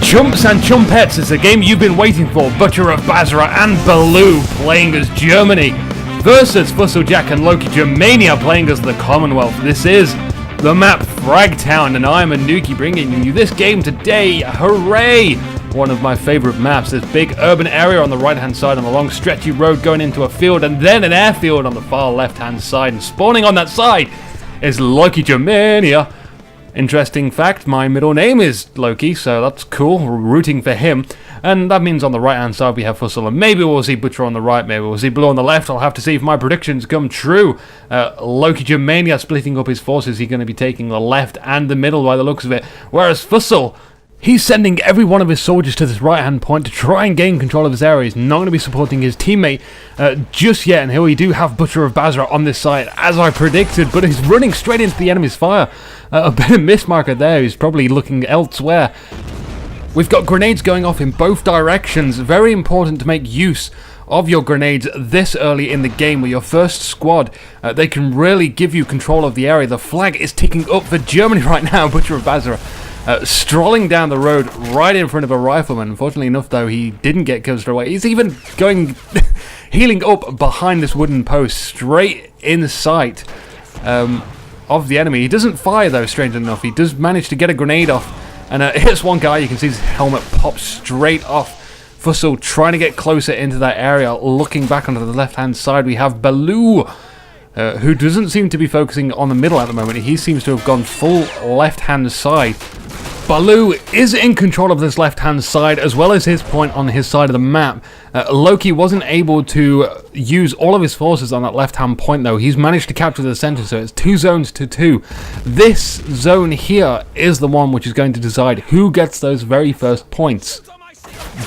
Chumps and Chumpettes is the game you've been waiting for. Butcher of Basraa and Baloo playing as Germany versus Fusseljack and Loki Germania playing as the Commonwealth. This is the map Fragtown, and I'm Inuki bringing you this game today. Hooray! One of my favourite maps. This big urban area on the right hand side on a long stretchy road going into a field, and then an airfield on the far left hand side, and spawning on that side is Loki Germania. Interesting fact, my middle name is Loki, so that's cool. We're rooting for him. And that means on the right hand side we have Fussel, and maybe we'll see Butcher on the right, maybe we'll see Blue on the left. I'll have to see if my predictions come true. Loki Germania splitting up his forces. He's going to be taking the left and the middle by the looks of it. Whereas Fussel, he's sending every one of his soldiers to this right hand point to try and gain control of his area. He's not going to be supporting his teammate just yet. And here we do have Butcher of Basraa on this side, as I predicted, but he's running straight into the enemy's fire. A bit of mismarker there. He's probably looking elsewhere. We've got grenades going off in both directions. Very important to make use of your grenades this early in the game with your first squad. They can really give you control of the area. The flag is ticking up for Germany right now. Butcher of Basraa strolling down the road right in front of a rifleman. Unfortunately enough, though, he didn't get killed straight away. He's even going healing up behind this wooden post, straight in sight of the enemy. He doesn't fire, though, strangely enough. He does manage to get a grenade off, and here's one guy. You can see his helmet pop straight off. Fussel trying to get closer into that area. Looking back onto the left-hand side, we have Baloo, who doesn't seem to be focusing on the middle at the moment. He seems to have gone full left-hand side. Baloo is in control of this left-hand side, as well as his point on his side of the map. Loki wasn't able to use all of his forces on that left-hand point, though. He's managed to capture the center, so it's 2 zones to 2. This zone here is the one which is going to decide who gets those very first points.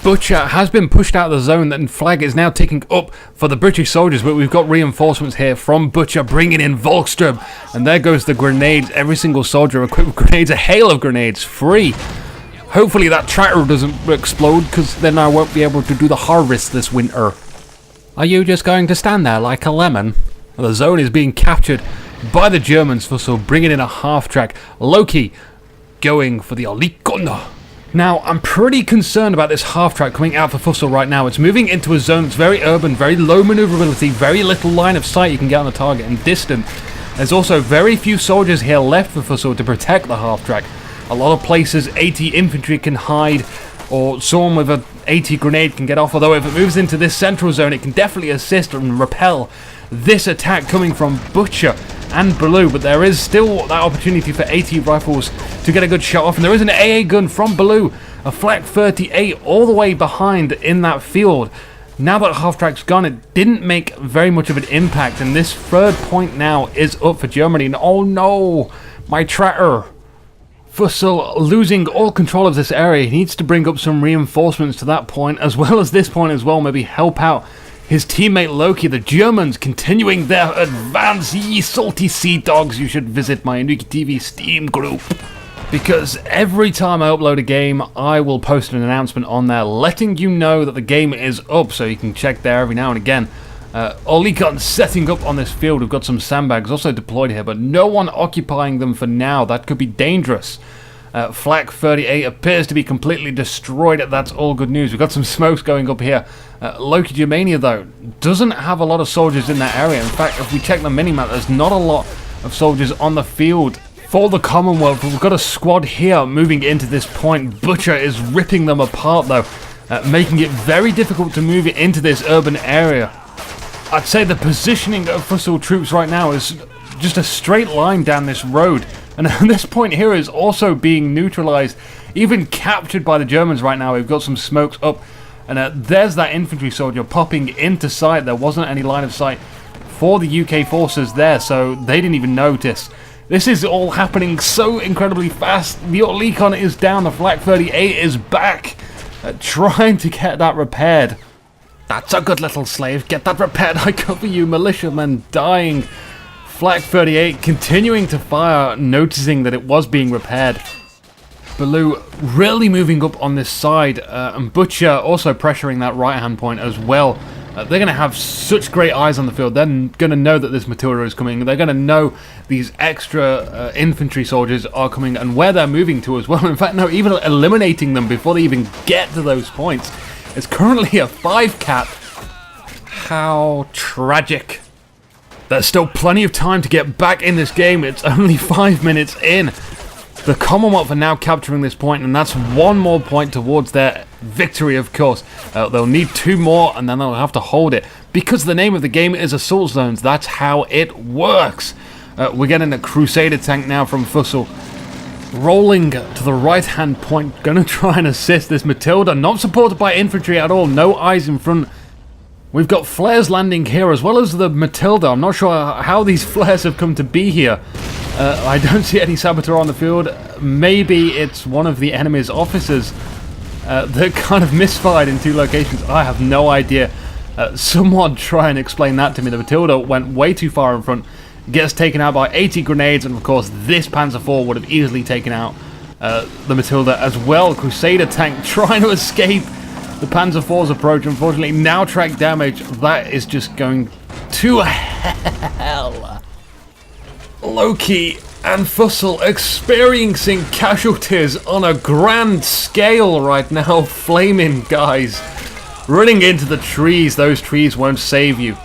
Butcher has been pushed out of the zone, and flag is now ticking up for the British soldiers, but we've got reinforcements here from Butcher bringing in Volkssturm, and there goes the grenades. Every single soldier equipped with grenades, a hail of grenades, free. Hopefully that tractor doesn't explode, because then I won't be able to do the harvest this winter. Are you just going to stand there like a lemon? Well, the zone is being captured by the Germans, so bringing in a half-track. Loki going for the Olikon. Now, I'm pretty concerned about this half-track coming out for Fussel right now. It's moving into a zone that's very urban, very low maneuverability, very little line of sight you can get on the target and distant. There's also very few soldiers here left for Fussel to protect the half-track. A lot of places 80 infantry can hide, or someone with an 80 grenade can get off, although if it moves into this central zone, it can definitely assist and repel this attack coming from Butcher and Baloo, but there is still that opportunity for 80 rifles to get a good shot off, and there is an AA gun from Baloo, a flak 38 all the way behind in that field. Now that half-track's gone, it didn't make very much of an impact, and this third point now is up for Germany, and oh no, my tractor. Fussel losing all control of this area. He needs to bring up some reinforcements to that point, as well as this point as well, maybe help out his teammate Loki. The Germans continuing their advance. Ye salty sea dogs, you should visit my InukiTV Steam group, because every time I upload a game, I will post an announcement on there letting you know that the game is up, so you can check there every now and again. Olikon setting up on this field. We've got some sandbags also deployed here, but no one occupying them for now. That could be dangerous. Flak 38 appears to be completely destroyed. That's all good news. We've got some smokes going up here. Loki Germania, though, doesn't have a lot of soldiers in that area. In fact, if we check the minimap, there's not a lot of soldiers on the field for the Commonwealth. We've got a squad here moving into this point. Butcher is ripping them apart, though, making it very difficult to move it into this urban area. I'd say the positioning of Fussel troops right now is just a straight line down this road. And this point here is also being neutralized, even captured by the Germans right now. We've got some smokes up, and there's that infantry soldier popping into sight. There wasn't any line of sight for the UK forces there, so they didn't even notice. This is all happening so incredibly fast. The Olikon is down, the Flak 38 is back, trying to get that repaired. That's a good little slave, get that repaired, I cover you, militiamen dying. Flak 38 continuing to fire, noticing that it was being repaired. Baloo really moving up on this side, and Butcher also pressuring that right hand point as well. They're going to have such great eyes on the field. They're going to know that this Matilda is coming. They're going to know these extra infantry soldiers are coming and where they're moving to as well. In fact, no, even eliminating them before they even get to those points. It's currently a 5-cap. How tragic. There's still plenty of time to get back in this game. It's only 5 minutes in. The Commonwealth are now capturing this point, and that's one more point towards their victory, of course. They'll need 2 more, and then they'll have to hold it. Because the name of the game is Assault Zones, that's how it works. We're getting a Crusader tank now from Fussel. Rolling to the right-hand point, going to try and assist this Matilda. Not supported by infantry at all, no eyes in front. We've got flares landing here as well as the Matilda. I'm not sure how these flares have come to be here. I don't see any saboteur on the field. Maybe it's one of the enemy's officers that kind of misfired in 2 locations. I have no idea. Someone try and explain that to me. The Matilda went way too far in front. Gets taken out by 80 grenades, and of course this Panzer IV would have easily taken out the Matilda as well. Crusader tank trying to escape the Panzer IV's approach. Unfortunately, now track damage. That is just going to hell. Loki and Fussel experiencing casualties on a grand scale right now. Flaming guys running into the trees. Those trees won't save you.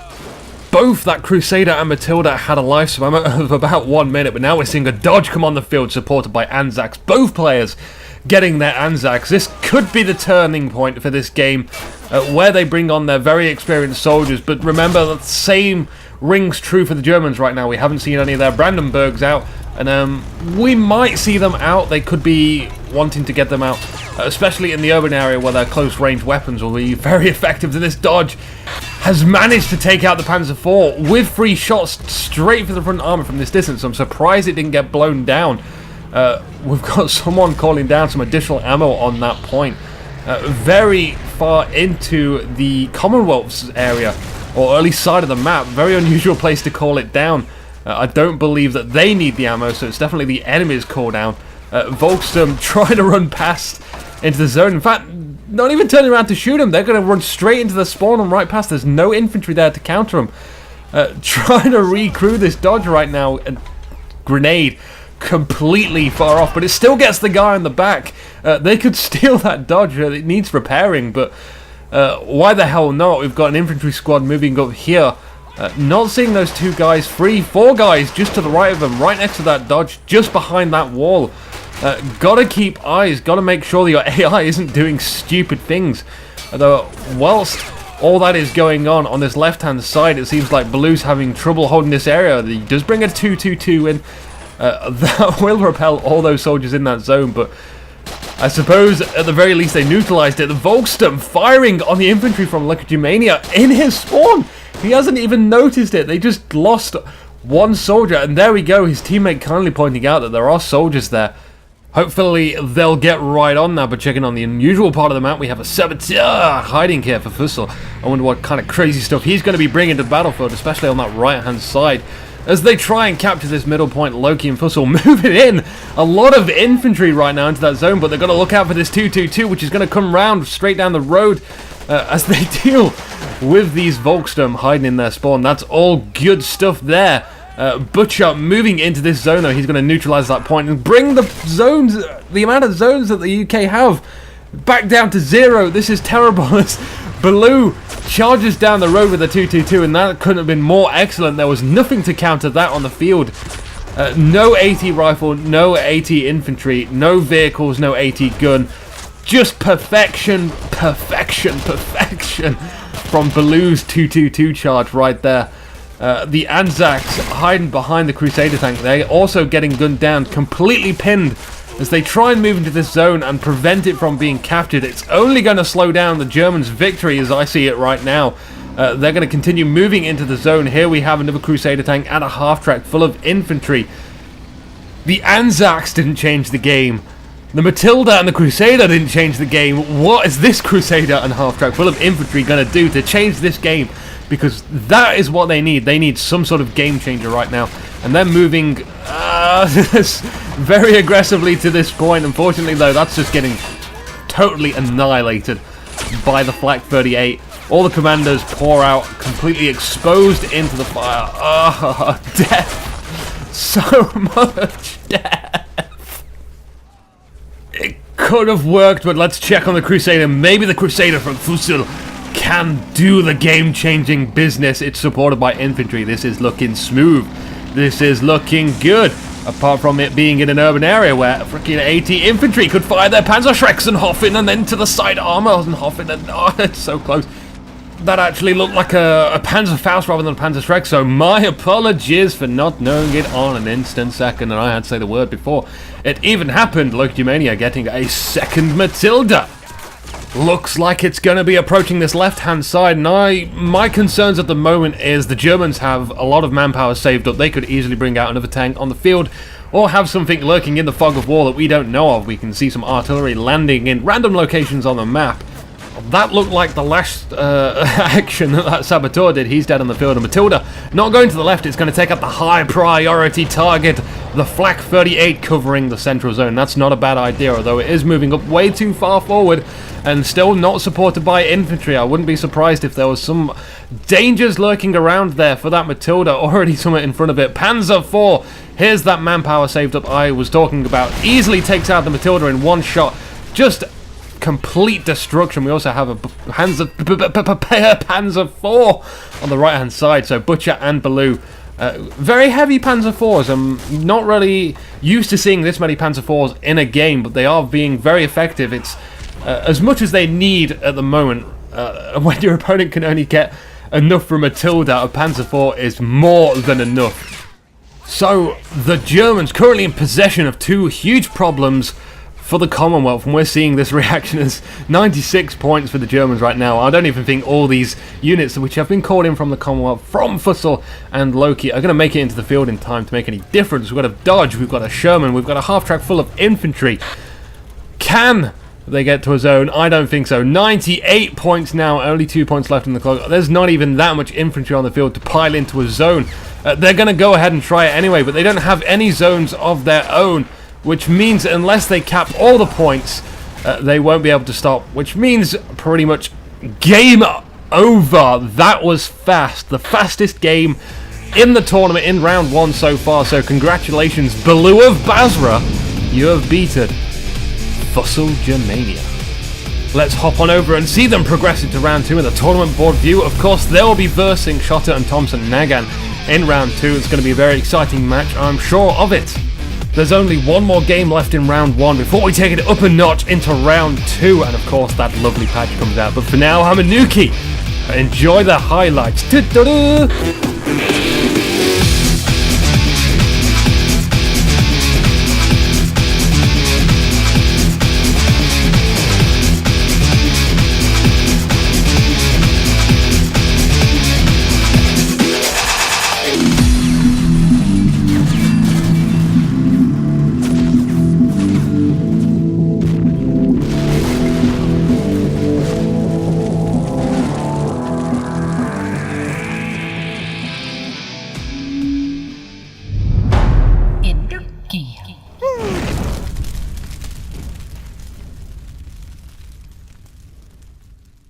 Both that Crusader and Matilda had a lifespan of about 1 minute, but now we're seeing a Dodge come on the field supported by Anzacs. Both players getting their Anzacs. This could be the turning point for this game, where they bring on their very experienced soldiers. But remember, the same rings true for the Germans right now. We haven't seen any of their Brandenburgs out, and we might see them out. They could be wanting to get them out, especially in the urban area where their close-range weapons will be very effective. To this Dodge has managed to take out the Panzer IV with 3 shots straight for the front armor from this distance. I'm surprised it didn't get blown down. We've got someone calling down some additional ammo on that point. Very far into the Commonwealth's area, or early side of the map. Very unusual place to call it down. I don't believe that they need the ammo, so it's definitely the enemy's call down. Volksturm trying to run past into the zone. In fact, not even turning around to shoot him. They're going to run straight into the spawn and right past. There's no infantry there to counter him. Trying to recrew this Dodge right now. A grenade completely far off, but it still gets the guy in the back. They could steal that Dodge. It needs repairing, but why the hell not? We've got an infantry squad moving up here. Not seeing those 2 guys. 4 guys just to the right of them, right next to that Dodge, just behind that wall. Gotta keep eyes, gotta make sure that your AI isn't doing stupid things. Although, whilst all that is going on this left-hand side, it seems like Blue's having trouble holding this area. He does bring a 2-2-2 in. That will repel all those soldiers in that zone, but I suppose at the very least they neutralized it. The Volksturm firing on the infantry from Legimania in his spawn. He hasn't even noticed it. They just lost 1 soldier, and there we go. His teammate kindly pointing out that there are soldiers there. Hopefully they'll get right on now, but checking on the unusual part of the map, we have a saboteur hiding here for Fussel. I wonder what kind of crazy stuff he's going to be bringing to the battlefield, especially on that right-hand side. As they try and capture this middle point, Loki and Fussel moving in. A lot of infantry right now into that zone, but they're going to look out for this 2-2-2, which is going to come round straight down the road as they deal with these Volksturm hiding in their spawn. That's all good stuff there. Butcher moving into this zone, though. He's going to neutralize that point and bring the zones, the amount of zones that the UK have, back down to 0. This is terrible as Baloo charges down the road with a 2-2-2, and that couldn't have been more excellent. There was nothing to counter that on the field. No AT rifle, no AT infantry, no vehicles, no AT gun. Just perfection, perfection, perfection from Baloo's 2-2-2 charge right there. The Anzacs hiding behind the Crusader tank. They're also getting gunned down, completely pinned as they try and move into this zone and prevent it from being captured. It's only going to slow down the Germans' victory as I see it right now. They're going to continue moving into the zone. Here we have another Crusader tank and a half-track full of infantry. The Anzacs didn't change the game. The Matilda and the Crusader didn't change the game. What is this Crusader and half-track full of infantry going to do to change this game? Because that is what they need. They need some sort of game changer right now. And they're moving very aggressively to this point. Unfortunately, though, that's just getting totally annihilated by the Flak 38. All the commanders pour out, completely exposed into the fire. Oh, death. So much death. It could have worked, but let's check on the Crusader. Maybe the Crusader from Fussel can do the game-changing business. It's supported by infantry. This is looking smooth. This is looking good. Apart from it being in an urban area where freaking 80 infantry could fire their Panzerschrecks and then to the side armor and oh, it's so close. That actually looked like a Panzerfaust rather than a Panzerschreck, so my apologies for not knowing it on an instant second, and I had to say the word before it even happened. Loki Mania getting a second Matilda. Looks like it's going to be approaching this left-hand side, and my concerns at the moment is the Germans have a lot of manpower saved up. They could easily bring out another tank on the field, or have something lurking in the fog of war that we don't know of. We can see some artillery landing in random locations on the map. That looked like the last action that Saboteur did. He's dead on the field, and Matilda not going to the left. It's going to take up the high priority target, the Flak 38 covering the central zone. That's not a bad idea, although it is moving up way too far forward and still not supported by infantry. I wouldn't be surprised if there was some dangers lurking around there for that Matilda. Already somewhere in front of it. Panzer IV, here's that manpower saved up I was talking about. Easily takes out the Matilda in one shot. Just complete destruction. We also have a Panzer IV on the right hand side, so Butcher and Baloo. Very heavy Panzer IVs. I'm not really used to seeing this many Panzer IVs in a game, but they are being very effective. It's as much as they need at the moment. When your opponent can only get enough from Matilda, a Panzer IV is more than enough. So the Germans currently in possession of two huge problems for the Commonwealth, and we're seeing this reaction as 96 points for the Germans right now. I don't even think all these units which have been called in from the Commonwealth, from Fussel and Loki, are going to make it into the field in time to make any difference. We've got a Dodge, we've got a Sherman, we've got a half-track full of infantry. Can they get to a zone? I don't think so. 98 points now, only 2 points left in the clock. There's not even that much infantry on the field to pile into a zone. They're going to go ahead and try it anyway, but they don't have any zones of their own, which means unless they cap all the points, they won't be able to stop, which means pretty much game over. That was fast. The fastest game in the tournament in round one so far, so congratulations, Baloo of Basraa. You have beaten Fusseljack. Let's hop on over and see them progress into round two in the tournament board view. Of course, they will be versing Schotter and Thompson Nagan in round two. It's going to be a very exciting match, I'm sure of it. There's only one more game left in round one before we take it up a notch into round two, and of course that lovely patch comes out. But for now, I'm Inuki. Enjoy the highlights. Inuki.